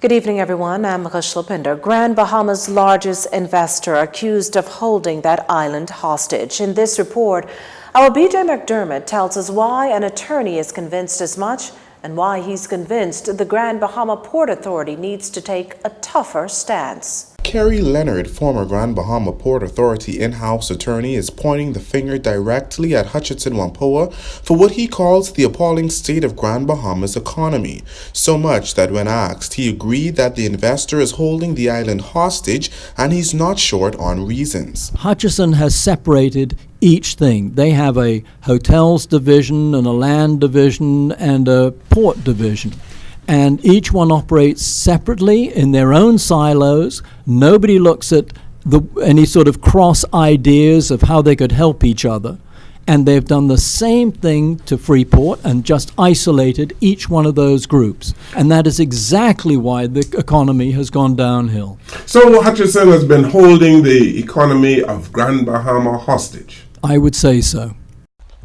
Good evening, everyone. I'm Michelle Schlepinder. Grand Bahama's largest investor accused of holding that island hostage. In this report, our BJ McDermott tells us why an attorney is convinced as much and why he's convinced the Grand Bahama Port Authority needs to take a tougher stance. Kerry Leonard, former Grand Bahama Port Authority in-house attorney, is pointing the finger directly at Hutchinson Whampoa for what he calls the appalling state of Grand Bahama's economy. So much that when asked, he agreed that the investor is holding the island hostage and he's not short on reasons. Hutchinson has separated each thing. They have a hotels division and a land division and a port division. And each one operates separately in their own silos. Nobody looks at any sort of cross ideas of how they could help each other. And they've done the same thing to Freeport and just isolated each one of those groups. And that is exactly why the economy has gone downhill. So Hutchinson has been holding the economy of Grand Bahama hostage? I would say so.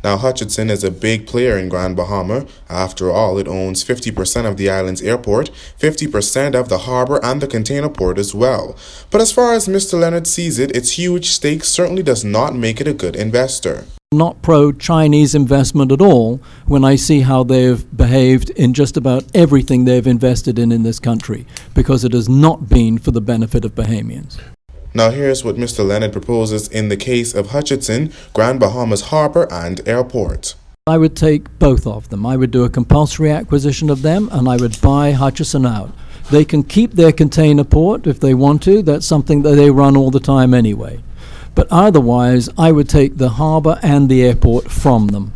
Now, Hutchinson is a big player in Grand Bahama. After all, it owns 50% of the island's airport, 50% of the harbor and the container port as well. But as far as Mr. Leonard sees it, its huge stake certainly does not make it a good investor. Not pro-Chinese investment at all when I see how they've behaved in just about everything they've invested in this country, because it has not been for the benefit of Bahamians. Now here's what Mr. Leonard proposes in the case of Hutchinson, Grand Bahama's harbor and airport. I would take both of them. I would do a compulsory acquisition of them and I would buy Hutchinson out. They can keep their container port if they want to. That's something that they run all the time anyway. But otherwise, I would take the harbor and the airport from them.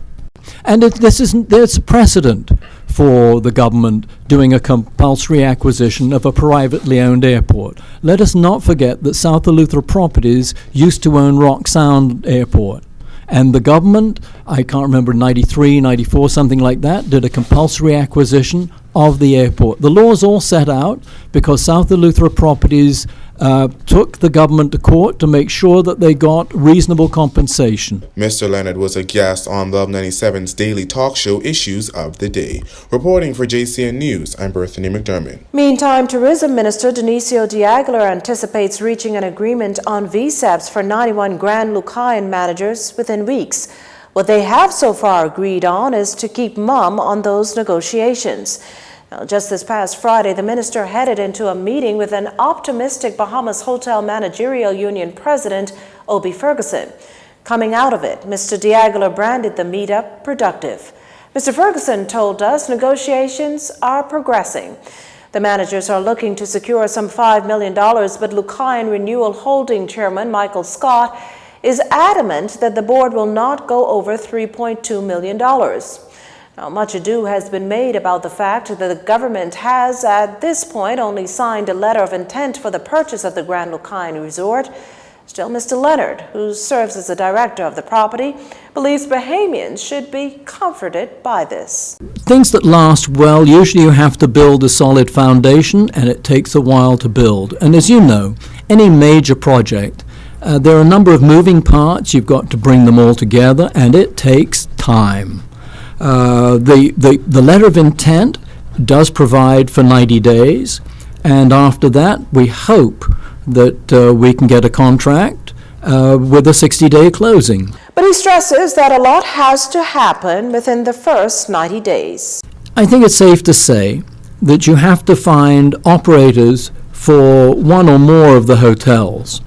And there's a precedent for the government doing a compulsory acquisition of a privately owned airport. Let us not forget that South Eleuthera Properties used to own Rock Sound Airport. And the government, I can't remember, 93, 94, something like that, did a compulsory acquisition of the airport. The laws all set out because South Eleuthera Properties took the government to court to make sure that they got reasonable compensation. Mr. Leonard was a guest on Love 97's daily talk show Issues of the Day. Reporting for JCN News, I'm Berthany McDermott. Meantime, Tourism Minister Dionisio de Aguilar anticipates reaching an agreement on VSAPs for 91 Grand Lucayan managers within weeks. What they have so far agreed on is to keep mum on those negotiations. Now, just this past Friday, the minister headed into a meeting with an optimistic Bahamas Hotel Managerial Union president, Obi Ferguson. Coming out of it, Mr. de Aguilar branded the meetup productive. Mr. Ferguson told us negotiations are progressing. The managers are looking to secure some $5 million, but Lucayan Renewal Holding Chairman Michael Scott is adamant that the board will not go over $3.2 million. Now, much ado has been made about the fact that the government has, at this point, only signed a letter of intent for the purchase of the Grand Lucayan Resort. Still, Mr. Leonard, who serves as the director of the property, believes Bahamians should be comforted by this. Things that last well, usually you have to build a solid foundation, and it takes a while to build. And as you know, any major project, there are a number of moving parts. You've got to bring them all together, and it takes time. The letter of intent does provide for 90 days, and after that we hope that we can get a contract with a 60-day closing. But he stresses that a lot has to happen within the first 90 days. I think it's safe to say that you have to find operators for one or more of the hotels.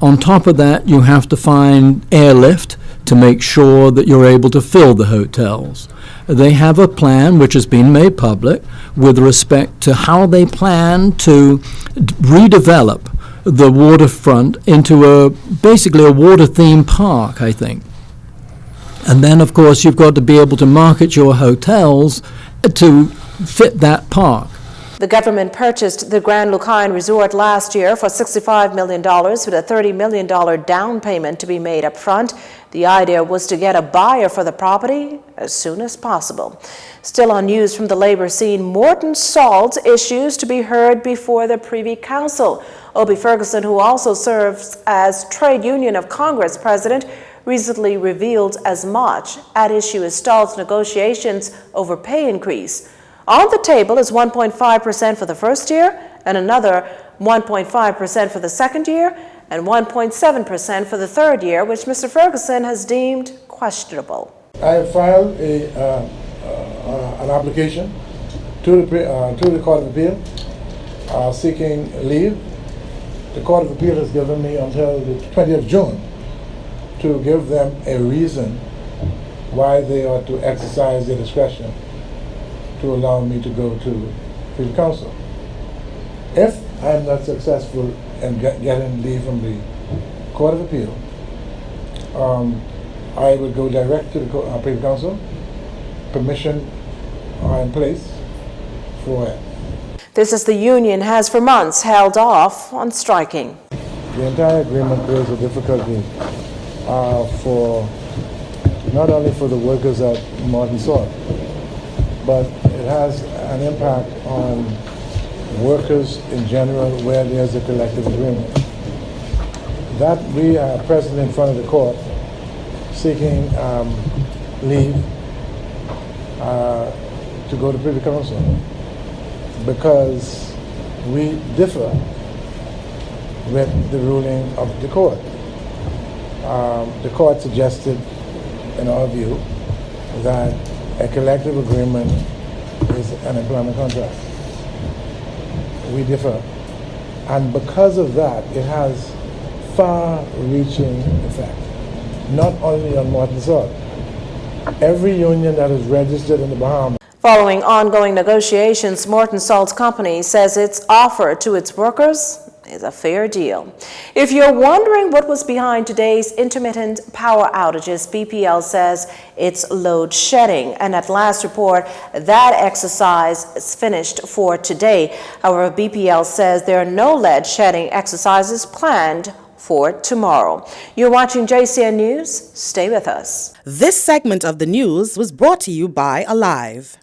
On top of that, you have to find airlift to make sure that you're able to fill the hotels. They have a plan which has been made public with respect to how they plan to redevelop the waterfront into basically a water theme park, I think. And then, of course, you've got to be able to market your hotels to fit that park. The government purchased the Grand Lucayan Resort last year for $65 million with a $30 million down payment to be made up front. The idea was to get a buyer for the property as soon as possible. Still on news from the labor scene, Morton Salt's issues to be heard before the Privy Council. Obi Ferguson, who also serves as Trade Union of Congress president, recently revealed as much. At issue is Salt's negotiations over pay increase. On the table is 1.5% for the first year and another 1.5% for the second year and 1.7% for the third year, which Mr. Ferguson has deemed questionable. I have filed an application to the Court of Appeal seeking leave. The Court of Appeal has given me until the 20th of June to give them a reason why they ought to exercise their discretion to allow me to go to Privy Council. If I am not successful in getting leave from the Court of Appeal, I would go direct to the Privy Council. Permission are in place for it. This is the union has for months held off on striking. The entire agreement creates a difficulty for not only for the workers at Morton Salt, but it has an impact on workers in general where there's a collective agreement. That we are present in front of the court seeking leave to go to Privy Council because we differ with the ruling of the court. The court suggested, in our view, that a collective agreement is an employment contract. We differ. And because of that, it has far-reaching effect, not only on Morton Salt. Every union that is registered in the Bahamas. Following ongoing negotiations, Morton Salt Company says its offer to its workers is a fair deal. If you're wondering what was behind today's intermittent power outages, BPL says it's load shedding, and at last report, that exercise is finished for today. However, BPL says there are no load shedding exercises planned for tomorrow. You're watching JCN News. Stay with us. This segment of the news was brought to you by Alive.